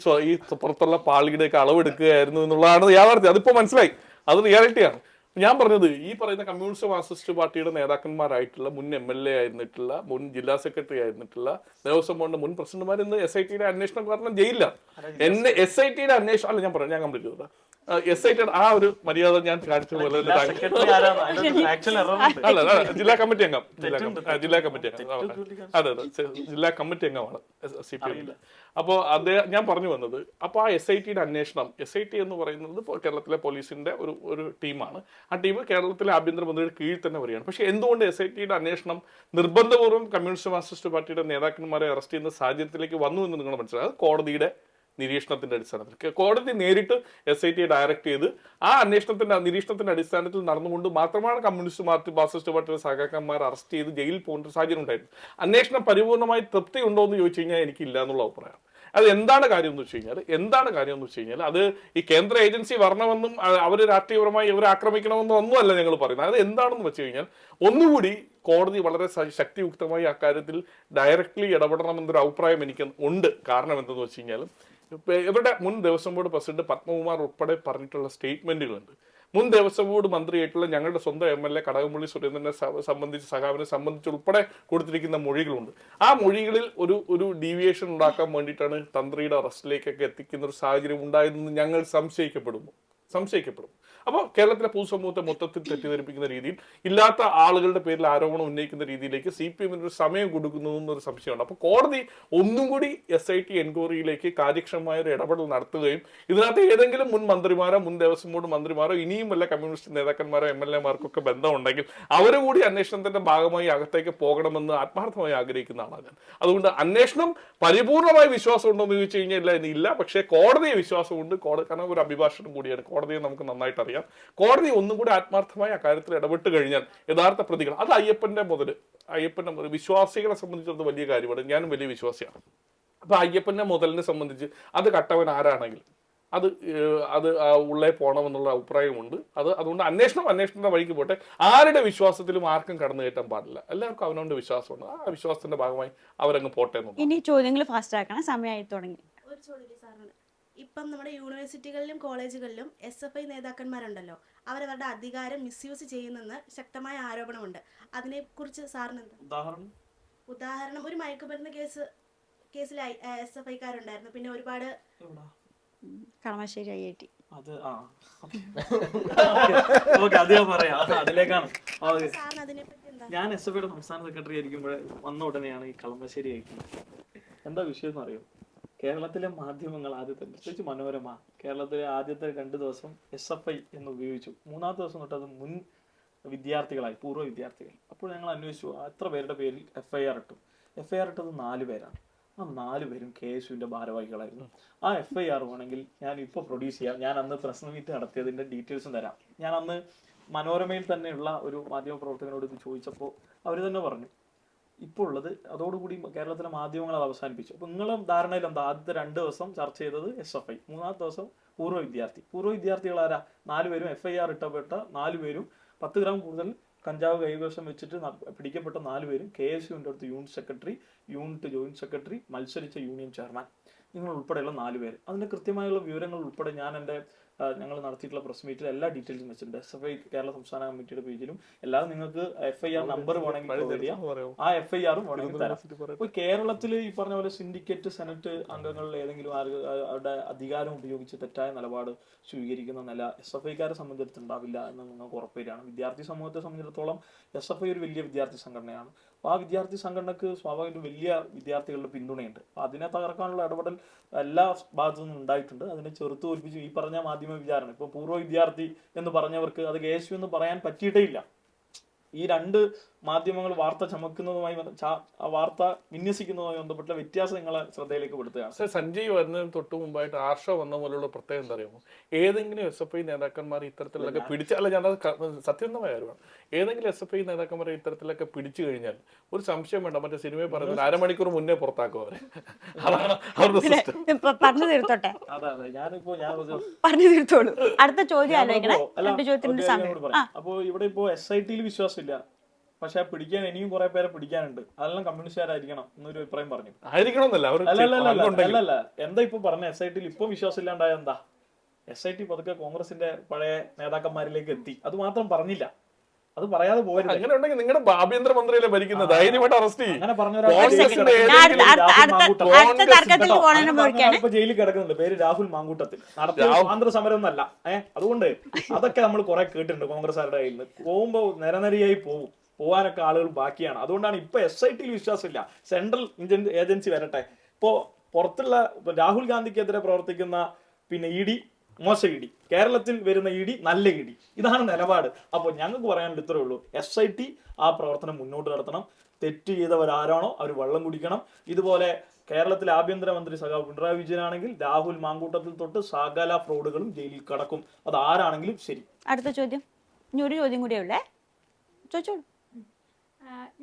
പുറത്തുള്ള പാളിയുടെയൊക്കെ അളവെടുക്കുകയായിരുന്നു എന്നുള്ളതാണ് യാഥാർത്ഥ്യം. അതിപ്പോ മനസ്സിലായി, അത് റിയാലിറ്റിയാണ്. ഞാൻ പറഞ്ഞത്, ഈ പറയുന്ന കമ്മ്യൂണിസ്റ്റ് മാർക്സിസ്റ്റ് പാർട്ടിയുടെ നേതാക്കന്മാരായിട്ടുള്ള മുൻ MLA ആയിരുന്നിട്ടുള്ള, മുൻ ജില്ലാ സെക്രട്ടറി ആയിരുന്നിട്ടുള്ള, ദേവസ്വം ബോർഡിന്റെ മുൻ പ്രസിഡന്റുമാർ ഇന്ന് SITയുടെ അന്വേഷണം കാരണം ജയിലിലാണ്. SITയുടെ അന്വേഷണം അല്ല, ഞാൻ കംപ്ലീറ്റ് ചെയ്തത്. SIT ആ ഒരു മര്യാദ ഞാൻ കാണിച്ച പോലെ ജില്ലാ കമ്മിറ്റി അംഗം, ജില്ലാ കമ്മിറ്റി അംഗമാണ് CPM. അപ്പോൾ ഞാൻ പറഞ്ഞു വന്നത്, അപ്പോൾ ആ SITയുടെ അന്വേഷണം, SIT എന്ന് പറയുന്നത് കേരളത്തിലെ പോലീസിന്റെ ഒരു ടീമാണ്. ആ ടീം കേരളത്തിലെ ആഭ്യന്തരമന്ത്രിയുടെ കീഴിൽ തന്നെ വരികയാണ്. പക്ഷെ എന്തുകൊണ്ട് SITയുടെ അന്വേഷണം നിർബന്ധപൂർവ്വം കമ്മ്യൂണിസ്റ്റ് മാർക്സിസ്റ്റ് പാർട്ടിയുടെ നേതാക്കന്മാരെ അറസ്റ്റ് ചെയ്യുന്ന സാഹചര്യത്തിലേക്ക് വന്നു എന്ന് നിങ്ങൾ മനസ്സിലാക്കുക. അത് കോടതിയുടെ നിരീക്ഷണത്തിന്റെ അടിസ്ഥാനത്തിൽ കോടതി നേരിട്ട് SIT ഡയറക്ട് ചെയ്ത് ആ നിരീക്ഷണത്തിന്റെ അടിസ്ഥാനത്തിൽ നടന്നുകൊണ്ട് മാത്രമാണ് കമ്മ്യൂണിസ്റ്റ് മാർക്സിസ്റ്റ് പാർട്ടിയുടെ സഹാക്കന്മാർ അറസ്റ്റ് ചെയ്ത് ജയിലിൽ പോകേണ്ട സാഹചര്യം ഉണ്ടായിരുന്നു. അന്വേഷണം പരിപൂർണമായി തൃപ്തി ഉണ്ടോ എന്ന് ചോദിച്ചു കഴിഞ്ഞാൽ എനിക്കില്ല എന്നുള്ള അഭിപ്രായം. അത് എന്താണ് കാര്യം എന്ന് വെച്ച് കഴിഞ്ഞാൽ അത് ഈ കേന്ദ്ര ഏജൻസി വരണമെന്നും അവർ രാഷ്ട്രീയപരമായി ഇവരെ ആക്രമിക്കണമെന്നും ഒന്നുമല്ല ഞങ്ങൾ പറയുന്നത്. അത് എന്താണെന്ന് വെച്ച് കഴിഞ്ഞാൽ ഒന്നുകൂടി കോടതി വളരെ ശക്തിയുക്തമായി അക്കാര്യത്തിൽ ഡയറക്ട്ലി ഇടപെടണമെന്നൊരു അഭിപ്രായം എനിക്ക് ഉണ്ട്. കാരണം എന്തെന്ന് വെച്ച് കഴിഞ്ഞാൽ ഇവരുടെ മുൻ ദേവസ്വം ബോർഡ് പ്രസിഡന്റ് പത്മകുമാർ ഉൾപ്പെടെ പറഞ്ഞിട്ടുള്ള സ്റ്റേറ്റ്മെന്റുകളുണ്ട്. മുൻ ദേവസ്വം ബോർഡ് മന്ത്രിയായിട്ടുള്ള ഞങ്ങളുടെ സ്വന്തം MLA കടകംപള്ളി സുരേന്ദ്രനെ സംബന്ധിച്ച് ഉൾപ്പെടെ കൊടുത്തിരിക്കുന്ന മൊഴികളുണ്ട്. ആ മൊഴികളിൽ ഒരു ഡീവിയേഷൻ ഉണ്ടാക്കാൻ വേണ്ടിയിട്ടാണ് തന്ത്രിയുടെ അറസ്റ്റിലേക്കൊക്കെ എത്തിക്കുന്ന ഒരു സാഹചര്യം ഉണ്ടായതെന്ന് ഞങ്ങൾ സംശയിക്കപ്പെടും. അപ്പോൾ കേരളത്തിലെ പൊതുസമൂഹത്തെ മൊത്തത്തിൽ തെറ്റിദ്ധരിപ്പിക്കുന്ന രീതിയിൽ ഇല്ലാത്ത ആളുകളുടെ പേരിൽ ആരോപണം ഉന്നയിക്കുന്ന രീതിയിലേക്ക് CPM ഒരു സമയം കൊടുക്കുന്നു എന്നൊരു സംശയമുണ്ട്. അപ്പോൾ കോടതി ഒന്നും കൂടി SIT എൻക്വയറിയിലേക്ക് കാര്യക്ഷമമായ ഒരു ഇടപെടൽ നടത്തുകയും ഇതിനകത്ത് ഏതെങ്കിലും മുൻ മന്ത്രിമാരോ മുൻ ദേവസ്വം ബോർഡ് മന്ത്രിമാരോ ഇനിയും വല്ല കമ്മ്യൂണിസ്റ്റ് നേതാക്കന്മാരോ MLA മാർക്കൊക്കെ ബന്ധമുണ്ടെങ്കിൽ അവര് കൂടി അന്വേഷണത്തിന്റെ ഭാഗമായി അകത്തേക്ക് പോകണമെന്ന് ആത്മാർത്ഥമായി ആഗ്രഹിക്കുന്ന ആളാണ് ഞാൻ. അതുകൊണ്ട് അന്വേഷണം പരിപൂർണമായി വിശ്വാസം ഉണ്ടോ എന്ന് ചോദിച്ചു കഴിഞ്ഞാൽ ഇല്ല. പക്ഷേ കോടതിയെ വിശ്വാസമുണ്ട്. കാരണം ഒരു അഭിഭാഷകൻ കൂടിയാണ്, കോടതിയെ നമുക്ക് നന്നായിട്ട് അറിയാം. കോടതി ഒന്നും കൂടി ആത്മാർത്ഥമായി ആ കാര്യത്തിൽ ഇടപെട്ട് കഴിഞ്ഞാൽ യഥാർത്ഥ പ്രതികൾ അത് അയ്യപ്പന്റെ മുതൽ വിശ്വാസികളെ സംബന്ധിച്ചിടത്ത് വലിയ കാര്യമാണ്. ഞാനും വലിയ വിശ്വാസിയാണ്. അപ്പൊ അയ്യപ്പന്റെ മുതലിനെ സംബന്ധിച്ച് അത് കട്ടവൻ ആരാണെങ്കിലും അത് ഉള്ളേ പോകണമെന്നുള്ള അഭിപ്രായമുണ്ട്. അതുകൊണ്ട് അന്വേഷണത്തിന്റെ വഴിക്ക് പോട്ടെ. ആരുടെ വിശ്വാസത്തിലും ആർക്കും കടന്നു കയറ്റാൻ പാടില്ല. എല്ലാവർക്കും അവനവന്റെ വിശ്വാസമുണ്ട്. ആ വിശ്വാസത്തിന്റെ ഭാഗമായി അവരങ്ങ് പോട്ടെ. ഇനി ചോദ്യങ്ങൾ ഫാസ്റ്റ് ആക്കണം, സമയമായി തുടങ്ങി. ഒരു ചോദ്യം സാറിനോട്. ഇപ്പം നമ്മുടെ യൂണിവേഴ്സിറ്റികളിലും കോളേജുകളിലും SFI നേതാക്കന്മാരുണ്ടല്ലോ, അവരവരുടെ അധികാരം മിസ്യൂസ് ചെയ്യുന്നെന്ന് ശക്തമായ ആരോപണമുണ്ട്. അതിനെക്കുറിച്ച് സാറിന് എന്താ? ഉദാഹരണം ഒരു മയക്കുമരുന്ന് കേസിൽ SFIക്കാരുണ്ടായിരുന്നു. പിന്നെ ഒരുപാട് കളമശ്ശേരി IIT അത് അതിലേക്കാണ്. സാറിന് അതിനെപ്പറ്റി എന്താ? ഞാൻ SFIയുടെ സംസ്ഥാന സെക്രട്ടറി ആയിരിക്കുമ്പോഴേ വന്ന ഉടനെയാണ് ഈ കളമശ്ശേരി അയക്കുന്നത്. എന്താ വിഷയം എന്ന് അറിയോ? കേരളത്തിലെ മാധ്യമങ്ങൾ ആദ്യത്തെ, പ്രത്യേകിച്ച് മനോരമ, കേരളത്തിലെ ആദ്യത്തെ 2 ദിവസം SFI എന്ന് ഉപയോഗിച്ചു. 3-ാമത്തെ ദിവസം തൊട്ട് അത് മുൻ വിദ്യാർത്ഥികളായി, പൂർവ്വ വിദ്യാർത്ഥികൾ. അപ്പോൾ ഞങ്ങൾ അന്വേഷിച്ചു എത്ര പേരുടെ പേരിൽ FIR ഇട്ടു. FIR ഇട്ടത് 4 പേരാണ്. ആ 4 പേരും KSUവിന്റെ ഭാരവാഹികളായിരുന്നു. ആ FIR വേണമെങ്കിൽ ഞാൻ ഇപ്പോൾ പ്രൊഡ്യൂസ് ചെയ്യാം. ഞാൻ അന്ന് പ്രസ് മീറ്റ് നടത്തിയതിന്റെ ഡീറ്റെയിൽസും തരാം. ഞാൻ അന്ന് മനോരമയിൽ തന്നെയുള്ള ഒരു മാധ്യമ പ്രവർത്തകനോട് ഇത് ചോദിച്ചപ്പോൾ അവർ തന്നെ പറഞ്ഞു ഇപ്പോൾ ഉള്ളത്. അതോടുകൂടി കേരളത്തിലെ മാധ്യമങ്ങൾ അത് അവസാനിപ്പിച്ചു. അപ്പൊ നിങ്ങളും ധാരണയിൽ എന്താ? ആദ്യത്തെ 2 ദിവസം ചർച്ച ചെയ്തത് SFI, 3-ാമത്തെ ദിവസം പൂർവ്വ വിദ്യാർത്ഥികൾ ആരാ? 4 പേരും FIR ഇട്ടപ്പെട്ട 4 പേരും 10 ഗ്രാം കൂടുതൽ കഞ്ചാവ് കൈവശം വെച്ചിട്ട് പിടിക്കപ്പെട്ട 4 പേരും KSUവിന്റെ അടുത്ത് യൂണിറ്റ് ജോയിന്റ് സെക്രട്ടറി, മത്സരിച്ച യൂണിയൻ ചെയർമാൻ, നിങ്ങൾ ഉൾപ്പെടെയുള്ള 4 പേര്. അതിന്റെ കൃത്യമായുള്ള വിവരങ്ങൾ ഉൾപ്പെടെ ഞാൻ ഞങ്ങൾ നടത്തിയിട്ടുള്ള പ്രസ് മീറ്റിൽ എല്ലാ ഡീറ്റെയിൽസും വെച്ചിട്ടുണ്ട്. SFI കേരള സംസ്ഥാന കമ്മിറ്റിയുടെ പേജിലും എല്ലാം. നിങ്ങൾക്ക് FIR നമ്പർ വേണമെങ്കിൽ ആ FIR വേണമെങ്കിൽ തരാം. ഇപ്പൊ കേരളത്തിൽ ഈ പറഞ്ഞ പോലെ സിൻഡിക്കേറ്റ്, സെനറ്റ് അംഗങ്ങളിൽ ഏതെങ്കിലും അവരുടെ അധികാരം ഉപയോഗിച്ച് തെറ്റായ നിലപാട് സ്വീകരിക്കുന്ന നില SFIക്കാരെ സംബന്ധിച്ചിടത്തുണ്ടാവില്ല എന്ന് നിങ്ങൾക്ക് ഉറപ്പുവരികയാണ്. വിദ്യാർത്ഥി സമൂഹത്തെ സംബന്ധിച്ചിടത്തോളം SFI ഒരു വലിയ വിദ്യാർത്ഥി സംഘടനയാണ്. ആ വിദ്യാർത്ഥി സംഘടനക്ക് സ്വാഭാവികമായിട്ടും വലിയ വിദ്യാർത്ഥികളുടെ പിന്തുണയുണ്ട്. അപ്പൊ അതിനെ തകർക്കാനുള്ള ഇടപെടൽ എല്ലാ ഭാഗത്തു നിന്നും ഉണ്ടായിട്ടുണ്ട്. അതിനെ ചെറുത്തു തോൽപ്പിച്ചു ഈ പറഞ്ഞ മാധ്യമ വിചാരണ. ഇപ്പൊ പൂർവ്വ വിദ്യാർത്ഥി എന്ന് പറഞ്ഞവർക്ക് അത് KSU എന്ന് പറയാൻ പറ്റിയിട്ടേ ഇല്ല. ഈ 2 മാധ്യമങ്ങൾ വാർത്ത ചമക്കുന്നതുമായി വാർത്ത വിന്യസിക്കുന്നതുമായി ബന്ധപ്പെട്ട വ്യത്യാസം നിങ്ങളെ ശ്രദ്ധയിലേക്ക് പെടുത്തുകയാണ്. സഞ്ജയ് വരുന്നതിന് തൊട്ട് മുമ്പായിട്ട് ആർഷോ വന്ന പോലുള്ള പ്രത്യേകം എന്താ അറിയുമോ? ഏതെങ്കിലും SFI നേതാക്കന്മാർ ഇത്തരത്തിലൊക്കെ അല്ല ഞാനത് സത്യസന്ധമായ കാര്യമാണ്. ഏതെങ്കിലും SFI നേതാക്കന്മാരെ ഇത്തരത്തിലൊക്കെ പിടിച്ചു കഴിഞ്ഞാൽ ഒരു സംശയം വേണ്ട, മറ്റേ സിനിമയിൽ പറയുന്നത് 1/2 മണിക്കൂർ മുന്നേ പുറത്താക്കും അവരെ. അതാണ് അവരുടെ സിസ്റ്റം. പറഞ്ഞു തീർത്തോട്ടെ, പറഞ്ഞു തീർത്തോളൂ. അടുത്ത ചോദ്യം ആലോചിക്കണം. അപ്പൊ ഇവിടെ ഇപ്പോ SITയിൽ വിശ്വാസമില്ല, പക്ഷെ പിടിക്കാൻ ഇനിയും കുറെ പേരെ പിടിക്കാനുണ്ട്. അതെല്ലാം കമ്മ്യൂണിസ്റ്റുകാരായിരിക്കണം എന്നൊരു അഭിപ്രായം പറഞ്ഞു. അല്ലല്ല, എന്താ ഇപ്പൊ പറഞ്ഞ SITയിൽ ഇപ്പൊ വിശ്വാസം ഇല്ലാണ്ടായ എന്താ? SIT പതുക്കെ കോൺഗ്രസിന്റെ പഴയ നേതാക്കന്മാരിലേക്ക് എത്തി. അത് മാത്രം പറഞ്ഞില്ല, അത് പറയാതെ പോയത്. അങ്ങനെ ഉണ്ടെങ്കിൽ നിങ്ങളുടെ ആഭ്യന്തരമന്ത്രിയിലെ ഭരിക്കുന്നത് ധൈര്യമായിട്ട് അറസ്റ്റ് ചെയ്യും. അങ്ങനെ പറഞ്ഞ ഇപ്പൊ ജയിലിൽ കിടക്കുന്നുണ്ട്, പേര് രാഹുൽ മാങ്കൂട്ടത്തിൽ. നടത്തിയ സ്വാതന്ത്ര്യ സമരം ഒന്നല്ല. അതുകൊണ്ട് അതൊക്കെ നമ്മൾ കുറെ കേട്ടിട്ടുണ്ട് കോൺഗ്രസ്സുകാരുടെ കയ്യിൽ നിന്ന്. പോകുമ്പോ നിരനിരയായി പോവാനൊക്കെ ആളുകൾ ബാക്കിയാണ്. അതുകൊണ്ടാണ് ഇപ്പൊ SITയിൽ വിശ്വാസമില്ല. സെൻട്രൽ ഏജൻസി വരട്ടെ. ഇപ്പോ പുറത്തുള്ള രാഹുൽ ഗാന്ധിക്കെതിരെ പ്രവർത്തിക്കുന്ന പിന്നെ ED മോശം ED, കേരളത്തിൽ വരുന്ന ED നല്ല ED. ഇതാണ് നിലപാട്. അപ്പോൾ ഞങ്ങൾക്ക് പറയാനുള്ള ഇത്രേ ഉള്ളൂ, SIT ആ പ്രവർത്തനം മുന്നോട്ട് നടത്തണം. തെറ്റ് ചെയ്തവരാരാണോ അവർ വെള്ളം കുടിക്കണം. ഇതുപോലെ കേരളത്തിലെ ആഭ്യന്തരമന്ത്രി സഖാവ് പിണറായി വിജയനാണെങ്കിൽ രാഹുൽ മാങ്കൂട്ടത്തിൽ തൊട്ട് സകല ഫ്രോഡുകളും ജയിലിൽ കടക്കും. അത് ആരാണെങ്കിലും ശരി. അടുത്ത ചോദ്യം, ഇനി ഒരു ചോദ്യം കൂടിയേ ഉള്ളേ, ചോദിച്ചോളൂ.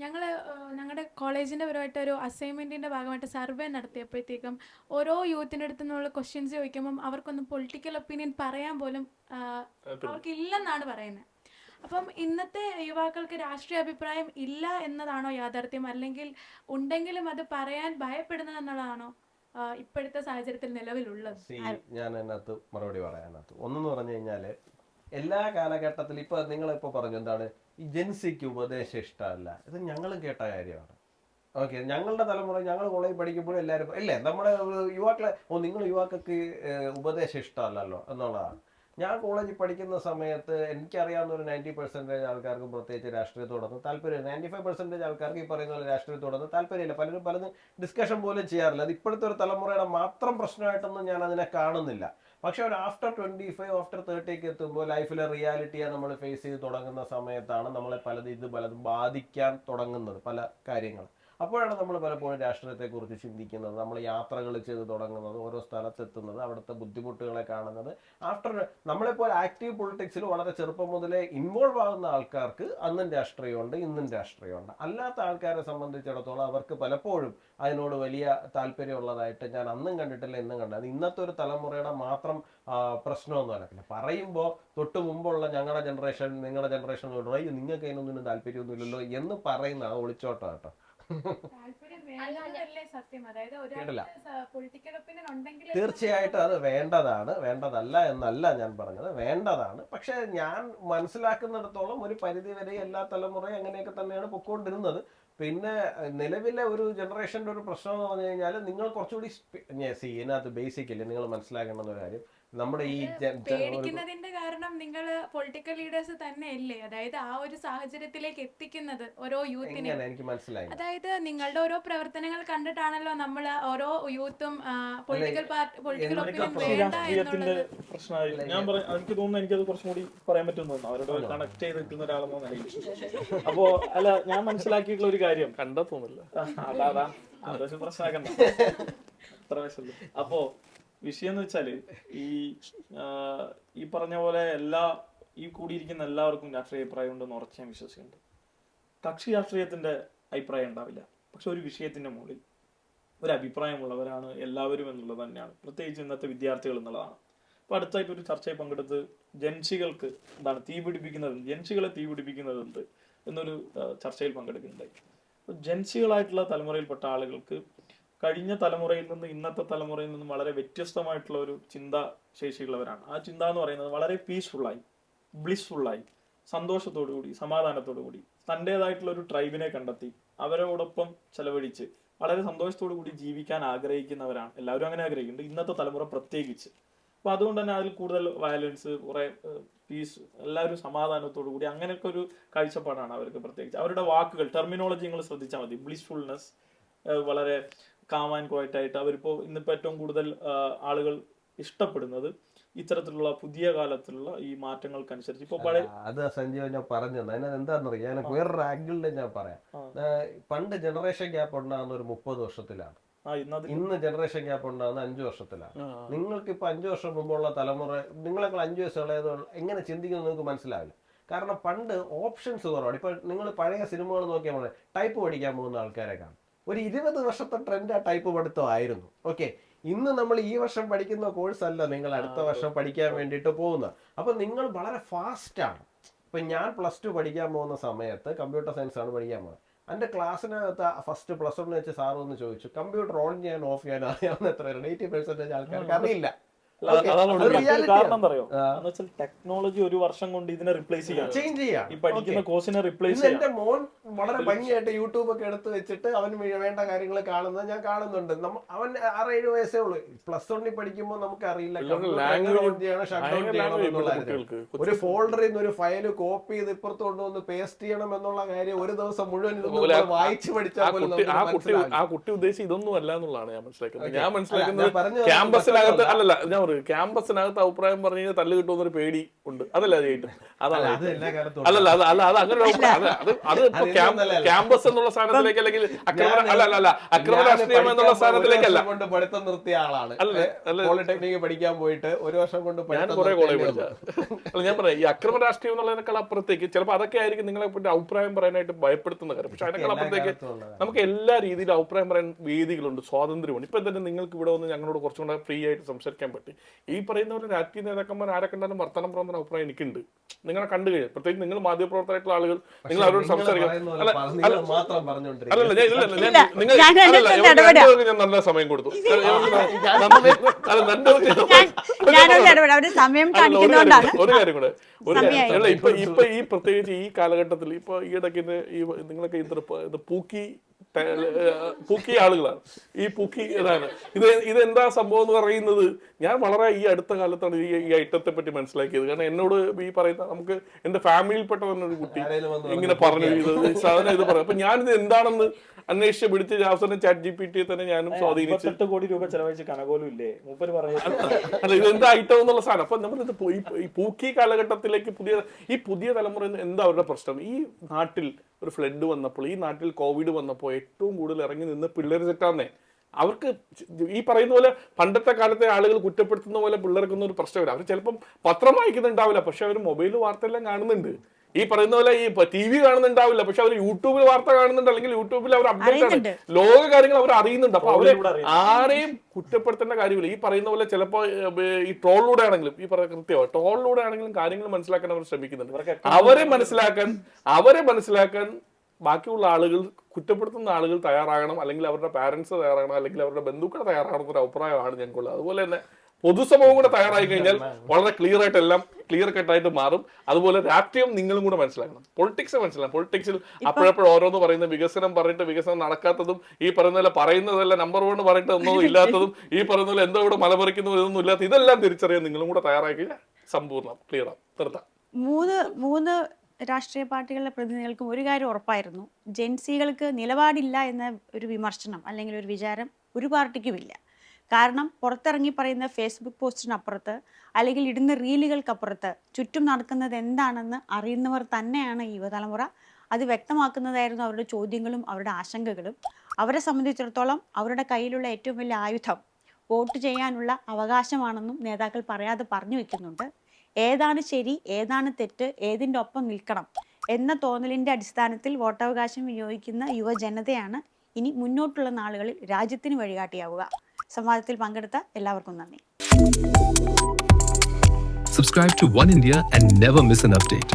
ഞങ്ങളുടെ കോളേജിൻ്റെ പരമായിട്ട് ഒരു അസൈൻമെൻറ്റിൻ്റെ ഭാഗമായിട്ട് സർവേ നടത്തിയപ്പോഴത്തേക്കും ഓരോ യൂത്തിൻ്റെ അടുത്ത് നിന്നുള്ള ക്വസ്റ്റ്യൻസ് ചോദിക്കുമ്പം അവർക്കൊന്നും പൊളിറ്റിക്കൽ ഒപ്പീനിയൻ പറയാൻ പോലും അവർക്കില്ലെന്നാണ് പറയുന്നത്. അപ്പം ഇന്നത്തെ യുവാക്കൾക്ക് രാഷ്ട്രീയ അഭിപ്രായം ഇല്ല എന്നതാണോ യാഥാർത്ഥ്യം, അല്ലെങ്കിൽ ഉണ്ടെങ്കിലും അത് പറയാൻ ഭയപ്പെടുന്നത് എന്നുള്ളതാണോ ഇപ്പോഴത്തെ സാഹചര്യത്തിൽ നിലവിലുള്ളത്? ഞാൻ അതിനകത്ത് മറുപടി പറയാനകത്ത് ഒന്നെന്ന് പറഞ്ഞു കഴിഞ്ഞാല് എല്ലാ കാലഘട്ടത്തിലും ഇപ്പൊ നിങ്ങളിപ്പോ പറഞ്ഞു എന്താണ് ഈ ജെൻസിക്ക് ഉപദേശം ഇഷ്ടമല്ല, ഇത് ഞങ്ങളും കേട്ട കാര്യമാണ്. ഓക്കെ, ഞങ്ങളുടെ തലമുറ ഞങ്ങൾ കോളേജിൽ പഠിക്കുമ്പോഴും എല്ലാവരും ഇല്ലേ നമ്മുടെ യുവാക്കളെ നിങ്ങൾ യുവാക്കൾക്ക് ഉപദേശം ഇഷ്ടമല്ലല്ലോ എന്നുള്ളതാണ്. ഞാൻ കോളേജിൽ പഠിക്കുന്ന സമയത്ത് എനിക്കറിയാവുന്ന ഒരു 90% ആൾക്കാർക്ക് പ്രത്യേകിച്ച് രാഷ്ട്രീയത്തോടൊന്നും താല്പര്യമില്ല. 95% ആൾക്കാർക്ക് ഈ പറയുന്ന പോലെ രാഷ്ട്രീയത്തോടൊന്നും താല്പര്യമില്ല. പലരും ഡിസ്കഷൻ പോലും ചെയ്യാറില്ല. അത് ഇപ്പോഴത്തെ ഒരു തലമുറയുടെ മാത്രം പ്രശ്നമായിട്ടൊന്നും ഞാൻ അതിനെ കാണുന്നില്ല. പക്ഷെ ഒരു ആഫ്റ്റർ 25 ആഫ്റ്റർ 30 എത്തുമ്പോൾ ലൈഫിലെ റിയാലിറ്റിയെ നമ്മൾ ഫേസ് ചെയ്ത് തുടങ്ങുന്ന സമയത്താണ് നമ്മളെ പലതും ബാധിക്കാൻ തുടങ്ങുന്നത്, പല കാര്യങ്ങൾ. അപ്പോഴാണ് നമ്മൾ പലപ്പോഴും രാഷ്ട്രീയത്തെക്കുറിച്ച് ചിന്തിക്കുന്നത്, നമ്മൾ യാത്രകൾ ചെയ്ത് തുടങ്ങുന്നത്, ഓരോ സ്ഥലത്തെത്തുന്നത്, അവിടുത്തെ ബുദ്ധിമുട്ടുകളെ കാണുന്നത്. ആഫ്റ്റർ നമ്മളെപ്പോലെ ആക്റ്റീവ് പൊളിറ്റിക്സിൽ വളരെ ചെറുപ്പം മുതലേ ഇൻവോൾവ് ആകുന്ന ആൾക്കാർക്ക് അന്നും രാഷ്ട്രീയമുണ്ട്, ഇന്നും രാഷ്ട്രീയമുണ്ട്. അല്ലാത്ത ആൾക്കാരെ സംബന്ധിച്ചിടത്തോളം അവർക്ക് പലപ്പോഴും അതിനോട് വലിയ താല്പര്യമുള്ളതായിട്ട് ഞാൻ അന്നും കണ്ടിട്ടില്ല, ഇന്നും കണ്ടില്ല. അത് ഇന്നത്തെ ഒരു തലമുറയുടെ മാത്രം പ്രശ്നമൊന്നുമല്ല. പിന്നെ പറയുമ്പോൾ തൊട്ട് മുമ്പുള്ള ഞങ്ങളുടെ ജനറേഷൻ നിങ്ങളുടെ ജനറേഷൻ നിങ്ങൾക്ക് അതിനൊന്നും താല്പര്യമൊന്നുമില്ലല്ലോ എന്ന് പറയുന്നതാണ് ഒളിച്ചോട്ടം കേട്ടോ. തീർച്ചയായിട്ടും അത് വേണ്ടതല്ല എന്നല്ല ഞാൻ പറഞ്ഞത്, വേണ്ടതാണ്. പക്ഷെ ഞാൻ മനസ്സിലാക്കുന്നിടത്തോളം ഒരു പരിധി വരെ എല്ലാ തലമുറയും അങ്ങനെയൊക്കെ തന്നെയാണ് പൊക്കോണ്ടിരുന്നത്. പിന്നെ നിലവിലെ ഒരു ജനറേഷന്റെ ഒരു പ്രശ്നം എന്ന് പറഞ്ഞു കഴിഞ്ഞാൽ നിങ്ങൾ കുറച്ചുകൂടി ഇതിനകത്ത് ബേസിക്കലി നിങ്ങൾ മനസ്സിലാക്കേണ്ട ഒരു കാര്യം, നമ്മുടെ ഈ പേടിക്കുന്നതിന്റെ കാരണം നിങ്ങൾ പൊളിറ്റിക്കൽ ലീഡേഴ്സ് തന്നെയല്ലേ, അതായത് ആ ഒരു സാഹചര്യത്തിലേക്ക് എത്തിക്കുന്നത് ഓരോ യൂത്തിനെ. എനിക്ക് മനസ്സിലായി. അതായത് നിങ്ങളുടെ ഓരോ പ്രവർത്തനങ്ങൾ കണ്ടിട്ടാണല്ലോ നമ്മൾ ഓരോ യൂത്തും പൊളിറ്റിക്കൽ ഒപ്പീനിയൻ വേണ്ട എന്നുള്ളത് പ്രശ്നമായി. എനിക്ക് തോന്നുന്നു എനിക്കത് കുറച്ചും കൂടി പറയാൻ പറ്റുമെന്ന് തോന്നുന്നു, അവരോട് കണക്ട് ചെയ്ത് നിൽക്കുന്ന ഒരാളെന്നോ നിലയിൽ. അപ്പോ അല്ല, ഞാൻ മനസ്സിലാക്കിയിട്ടുള്ള ഒരു കാര്യം കണ്ടാ തോന്നില്ല, അതാ അതൊരു പ്രശ്നമാക്കണ്ട അത്ര വശമുള്ളൂ. അപ്പോ വിഷയം എന്ന് വെച്ചാല് ഈ പറഞ്ഞ പോലെ ഈ കൂടിയിരിക്കുന്ന എല്ലാവർക്കും രാഷ്ട്രീയ അഭിപ്രായം ഉണ്ടെന്ന് ഉറച്ച് ഞാൻ വിശ്വസിക്കുന്നുണ്ട്. കക്ഷി രാഷ്ട്രീയത്തിന്റെ അഭിപ്രായം ഉണ്ടാവില്ല, പക്ഷെ ഒരു വിഷയത്തിന്റെ മുകളിൽ ഒരു അഭിപ്രായമുള്ളവരാണ് എല്ലാവരും എന്നുള്ളത് തന്നെയാണ്, പ്രത്യേകിച്ച് ഇന്നത്തെ വിദ്യാർത്ഥികൾ എന്നുള്ളതാണ്. അപ്പൊ അടുത്തായിട്ട് ഒരു ചർച്ചയിൽ പങ്കെടുത്ത് ജൻസികൾക്ക് എന്താണ് ജൻസികളെ തീപിടിപ്പിക്കുന്നതുണ്ട് എന്നൊരു ചർച്ചയിൽ പങ്കെടുക്കുന്നുണ്ടായി. അപ്പൊ ജൻസികളായിട്ടുള്ള തലമുറയിൽപ്പെട്ട ആളുകൾക്ക് കഴിഞ്ഞ തലമുറയിൽ നിന്ന് ഇന്നത്തെ തലമുറയിൽ നിന്നും വളരെ വ്യത്യസ്തമായിട്ടുള്ള ഒരു ചിന്താശേഷിയുള്ളവരാണ്. ആ ചിന്ത എന്ന് പറയുന്നത് വളരെ പീസ്ഫുള്ളായി, ബ്ലിസ്ഫുള്ളായി, സന്തോഷത്തോടുകൂടി, സമാധാനത്തോടുകൂടി തൻ്റെതായിട്ടുള്ള ഒരു ട്രൈബിനെ കണ്ടെത്തി അവരോടൊപ്പം ചെലവഴിച്ച് വളരെ സന്തോഷത്തോടു കൂടി ജീവിക്കാൻ ആഗ്രഹിക്കുന്നവരാണ്. എല്ലാവരും അങ്ങനെ ആഗ്രഹിക്കുന്നുണ്ട്, ഇന്നത്തെ തലമുറ പ്രത്യേകിച്ച്. അപ്പൊ അതുകൊണ്ട് തന്നെ അതിൽ കൂടുതൽ വയലൻസ്, കുറെ പീസ്, എല്ലാവരും സമാധാനത്തോടു കൂടി അങ്ങനെയൊക്കെ ഒരു കാഴ്ചപ്പാടാണ് അവർക്ക്. പ്രത്യേകിച്ച് അവരുടെ വാക്കുകൾ, ടെർമിനോളജി നിങ്ങൾ ശ്രദ്ധിച്ചാൽ മതി. ബ്ലിസ്ഫുൾനെസ്, വളരെ കാം ആൻഡ് ക്വയറ്റ് ആയിട്ട് അവരിപ്പോ ഇന്നിപ്പോ ഏറ്റവും കൂടുതൽ ആളുകൾ ഇഷ്ടപ്പെടുന്നത് ഇത്തരത്തിലുള്ള പുതിയ കാലത്തിലുള്ള ഈ മാറ്റങ്ങൾക്കനുസരിച്ച് ഇപ്പൊ പഴയ അത് സഞ്ജീവ് ഞാൻ പറഞ്ഞത് അതിനകത്ത് എന്താണെന്നറിയാം, ഞാൻ വേറൊരു ആംഗിളിൽ ഞാൻ പറയാം. പണ്ട് ജനറേഷൻ ഗ്യാപ്പ് ഉണ്ടാകുന്ന ഒരു 30 വർഷത്തിലാണ്, ഇന്ന് ജനറേഷൻ ഗ്യാപ്പ് ഉണ്ടാകുന്ന 5 വർഷത്തിലാണ്. നിങ്ങൾക്ക് ഇപ്പൊ 5 വർഷം മുമ്പുള്ള തലമുറ, നിങ്ങളെക്കാൾ 5 വയസ്സ് ഇളയത് എങ്ങനെ ചിന്തിക്കുന്നത് നിങ്ങൾക്ക് മനസ്സിലാവില്ല. കാരണം പണ്ട് ഓപ്ഷൻസ് കുറവാണ്. ഇപ്പൊ നിങ്ങൾ പഴയ സിനിമകൾ നോക്കിയാൽ മതി, ടൈപ്പ് പഠിക്കാൻ പോകുന്ന ആൾക്കാരെ കാണും. ഒരു 20 വർഷത്തെ ട്രെൻഡ് ആ ടൈപ്പ് പഠിത്തമായിരുന്നു. ഓക്കെ, ഇന്ന് നമ്മൾ ഈ വർഷം പഠിക്കുന്ന കോഴ്സ് അല്ല നിങ്ങൾ അടുത്ത വർഷം പഠിക്കാൻ വേണ്ടിയിട്ട് പോകുന്നത്. അപ്പൊ നിങ്ങൾ വളരെ ഫാസ്റ്റാണ്. ഇപ്പൊ ഞാൻ +2 പഠിക്കാൻ പോകുന്ന സമയത്ത് കമ്പ്യൂട്ടർ സയൻസ് ആണ് പഠിക്കാൻ പോകുന്നത്. എൻ്റെ ക്ലാസ്സിനകത്ത് ഫസ്റ്റ് +1 വെച്ച് സാർ ഒന്ന് ചോദിച്ചു, കമ്പ്യൂട്ടർ ഓൺ ചെയ്യാൻ ഓഫ് ചെയ്യാൻ അറിയാവുന്ന എത്ര 80% ആൾക്കാർക്ക് അറിയില്ല. കാരണം പറയോ എന്ന് വെച്ചാൽ ടെക്നോളജി ഒരു വർഷം കൊണ്ട് ഇതിനെ റിപ്ലേസ് ചെയ്യാം, ഈ പഠിക്കുന്ന കോഴ്സിനെ റിപ്ലേസ് ചെയ്യാം. എന്റെ മോൻ വളരെ ഭംഗിയായിട്ട് യൂട്യൂബ് ഒക്കെ എടുത്ത് വെച്ചിട്ട് അവന് വേണ്ട കാര്യങ്ങൾ കാണുന്നത് ഞാൻ കാണുന്നുണ്ട്. അവൻ 6-7 വയസ്സേ ഉള്ളൂ. +1 പഠിക്കുമ്പോൾ നമുക്ക് അറിയില്ല ഒരു ഫോൾഡറിൽ നിന്ന് ഒരു ഫയല് കോപ്പി ചെയ്ത് ഇപ്പുറത്ത് കൊണ്ടുവന്ന് പേസ്റ്റ് ചെയ്യണം എന്നുള്ള കാര്യം ഒരു ദിവസം മുഴുവൻ വായിച്ചു പഠിച്ചാൽ പോലും ആ കുട്ടി ഉദ്ദേശിച്ച് ഇതൊന്നും അല്ല എന്നുള്ളതാണ് ഞാൻ മനസ്സിലാക്കുന്നത്. ഞാൻ മനസ്സിലാക്കുന്നത് ക്യാമ്പസിനകത്ത് അല്ലല്ല, ഞാൻ ക്യാമ്പസിനകത്ത് അഭിപ്രായം പറഞ്ഞു കഴിഞ്ഞാൽ തല്ല് കിട്ടുമെന്നൊരു പേടി ഉണ്ട്, അതല്ല അത് അതാണ് അത് എല്ലാ കാലത്തും അല്ലല്ല അത് അങ്ങനെ ഒരു അഭിപ്രായം. അത് ക്യാമ്പസ് എന്നുള്ള സ്ഥാനത്തിലേക്ക് അല്ലെങ്കിൽ അക്രമ രാഷ്ട്രീയം എന്നുള്ള സ്ഥാനത്തിലേക്കല്ല. കൊണ്ട് പഠിത്തം നിർത്തിയ ആളാണ്. പോളിടെക്നിക് പഠിക്കാൻ പോയിട്ട് ഒരു വർഷം കൊണ്ട് ഞാൻ കുറെ കോളേജ് പഠിച്ച. അല്ല ഞാൻ പറയാം, ഈ അക്രമ രാഷ്ട്രീയം എന്നുള്ളതിനേക്കാൾ അപ്പുറത്തേക്ക് ചിലപ്പോൾ അതൊക്കെ ആയിരിക്കും നിങ്ങളെ പറ്റി അഭിപ്രായം പറയാനായിട്ട് ഭയപ്പെടുത്തുന്ന കാര്യം. പക്ഷെ അതിനേക്കാൾ അപ്പുറത്തേക്ക് നമുക്ക് എല്ലാ രീതിയിലും അഭിപ്രായം പറയാൻ വേദികളുണ്ട്, സ്വാതന്ത്ര്യമുണ്ട്. ഇപ്പൊ തന്നെ നിങ്ങൾക്ക് ഇവിടെ വന്ന് ഞങ്ങളോട് കുറച്ചും കൂടെ ഫ്രീ ആയിട്ട് സംസാരിക്കാൻ പറ്റും. ഈ പറയുന്ന പോലെ രാഷ്ട്രീയ നേതാക്കന്മാർ ആരെ കണ്ടാലും വർത്തമാനം പറയുന്ന അഭിപ്രായം എനിക്കുണ്ട്. നിങ്ങളെ കണ്ടു കഴിഞ്ഞാൽ പ്രത്യേകിച്ച് നിങ്ങൾ മാധ്യമപ്രവർത്തകരായിട്ടുള്ള ആളുകൾ നിങ്ങൾ അവരോട് സംസാരിക്കാം. ഞാൻ നല്ല സമയം കൊടുത്തു. ഒരു കാര്യം കൂടെ, ഇപ്പൊ ഈ പ്രത്യേകിച്ച് ഈ കാലഘട്ടത്തിൽ ഇപ്പൊ ഈ ഇടയ്ക്ക് നിങ്ങളൊക്കെ പൂക്കി ആളുകളാണ്. ഈ പൂക്കി ഇതാണ് ഇതെന്താ സംഭവം എന്ന് പറയുന്നത് ഞാൻ വളരെ ഈ അടുത്ത കാലത്താണ് ഈ ഐറ്റത്തെ പറ്റി മനസ്സിലാക്കിയത്. കാരണം എന്നോട് ഈ പറയുന്ന നമുക്ക് എന്റെ ഫാമിലിയിൽപ്പെട്ട തന്നെ ഒരു കുട്ടി ഇങ്ങനെ പറഞ്ഞു സാധനം ഇത് പറയാം. അപ്പൊ ഞാനിത് എന്താണെന്ന് അന്വേഷിച്ച് പിടിച്ച് അവസാനം ChatGPT തന്നെ ഞാനും സ്വാധീനിച്ചു. 8 കോടി രൂപ ചെലവഴിച്ച് കനകോലും ഇല്ലേ മൂപ്പര് പറഞ്ഞു. അല്ല ഇതെന്താ ഐറ്റം എന്നുള്ള സാധനം. അപ്പൊ നമ്മളിത് ഈ പൂക്കി കാലഘട്ടത്തിലേക്ക് പുതിയ തലമുറ എന്താ അവരുടെ പ്രശ്നം? ഈ നാട്ടിൽ ഒരു ഫ്ലഡ് വന്നപ്പോൾ, ഈ നാട്ടിൽ കോവിഡ് വന്നപ്പോൾ ഏറ്റവും കൂടുതൽ ഇറങ്ങി നിന്ന് പിള്ളേർ സെറ്റാന്നേ. അവർക്ക് ഈ പറയുന്ന പോലെ പണ്ടത്തെ കാലത്തെ ആളുകൾ കുറ്റപ്പെടുത്തുന്ന പോലെ പിള്ളേർക്കൊന്നും ഒരു പ്രശ്നമില്ല. അവർ ചിലപ്പം പത്രം വായിക്കുന്നുണ്ടാവില്ല, പക്ഷെ അവർ മൊബൈൽ വാർത്തയെല്ലാം കാണുന്നുണ്ട്. ഈ പറയുന്ന പോലെ ഈ TV കാണുന്നുണ്ടാവില്ല, പക്ഷെ അവർ യൂട്യൂബിൽ വാർത്ത കാണുന്നുണ്ട്, അല്ലെങ്കിൽ യൂട്യൂബിൽ അവർ അപ്ഡേറ്റ് ആണ്, ലോക കാര്യങ്ങൾ അവർ അറിയുന്നുണ്ട്. അപ്പൊ അവരെ ആരെയും കുറ്റപ്പെടുത്തേണ്ട കാര്യമില്ല. ഈ പറയുന്ന പോലെ ചിലപ്പോൾ ഈ ട്രോളിലൂടെ ആണെങ്കിലും ഈ പറയുന്ന കൃത്യമാണ് ട്രോളിലൂടെ ആണെങ്കിലും കാര്യങ്ങൾ മനസ്സിലാക്കാൻ അവർ ശ്രമിക്കുന്നുണ്ട്. അവരെ മനസ്സിലാക്കാൻ ബാക്കിയുള്ള ആളുകൾ, കുറ്റപ്പെടുത്തുന്ന ആളുകൾ തയ്യാറാകണം, അല്ലെങ്കിൽ അവരുടെ പാരന്റ്സ് തയ്യാറാകണം, അല്ലെങ്കിൽ അവരുടെ ബന്ധുക്കൾ തയ്യാറാകണം എന്നൊരു അഭിപ്രായമാണ് ഞങ്ങൾക്കുള്ളത്. അതുപോലെ തന്നെ പൊതുസമൂഹം കൂടെ തയ്യാറായി കഴിഞ്ഞാൽ വളരെ ക്ലിയർ ആയിട്ട് എല്ലാം ക്ലിയർ കട്ടായിട്ട് മാറും. അതുപോലെ രാഷ്ട്രീയം നിങ്ങളും കൂടെ മനസ്സിലാക്കണം, പൊളിറ്റിക്സ് മനസ്സിലാക്കണം. പൊളിറ്റിക്സിൽ അപ്പോഴപ്പോഴും ഓരോന്ന് പറയുന്ന വികസനം പറഞ്ഞിട്ട് വികസനം നടക്കാത്തതും, ഈ പറയുന്ന പോലെ പറയുന്നതല്ല നമ്പർ 1 പറഞ്ഞിട്ട് ഒന്നും ഇല്ലാത്തതും, ഈ പറയുന്ന പോലെ എന്തോ ഇവിടെ മലമറിക്കുന്നു ഇതൊന്നും ഇല്ലാത്ത, ഇതെല്ലാം തിരിച്ചറിയാൻ നിങ്ങളും കൂടെ തയ്യാറായി കഴിഞ്ഞാൽ സമ്പൂർണ്ണം ക്ലിയർ ആവും. നിർത്താം. മൂന്ന് രാഷ്ട്രീയ പാർട്ടികളുടെ പ്രതിനിധികൾക്കും ഒരു കാര്യം ഉറപ്പായിരുന്നു, ജെൻസികൾക്ക് നിലപാടില്ല എന്ന ഒരു വിമർശനം അല്ലെങ്കിൽ ഒരു വിചാരം ഒരു പാർട്ടിക്കുമില്ല. കാരണം പുറത്തിറങ്ങി പറയുന്ന ഫേസ്ബുക്ക് പോസ്റ്റിനപ്പുറത്ത് അല്ലെങ്കിൽ ഇടുന്ന റീലുകൾക്കപ്പുറത്ത് ചുറ്റും നടക്കുന്നത് എന്താണെന്ന് അറിയുന്നവർ തന്നെയാണ് ഈ യുവതലമുറ. അത് വ്യക്തമാക്കുന്നതായിരുന്നു അവരുടെ ചോദ്യങ്ങളും അവരുടെ ആശങ്കകളും. അവരെ സംബന്ധിച്ചിടത്തോളം അവരുടെ കയ്യിലുള്ള ഏറ്റവും വലിയ ആയുധം വോട്ട് ചെയ്യാനുള്ള അവകാശമാണെന്നും നേതാക്കൾ പറയാതെ പറഞ്ഞു വെക്കുന്നുണ്ട്. ഏതാണ് ശരി, ഏതാണ് തെറ്റ്, ഏതിൻ്റെ ഒപ്പം നിൽക്കണം എന്ന തോന്നലിൻ്റെ അടിസ്ഥാനത്തിൽ വോട്ടവകാശം വിനിയോഗിക്കുന്ന യുവജനതയാണ് ഇനി മുന്നോട്ടുള്ള നാളുകളിൽ രാജ്യത്തിന് വഴികാട്ടിയാവുക. സംവാദത്തിൽ പങ്കെടുത്ത എല്ലാവർക്കും നന്ദി. Subscribe to One India and never miss an update.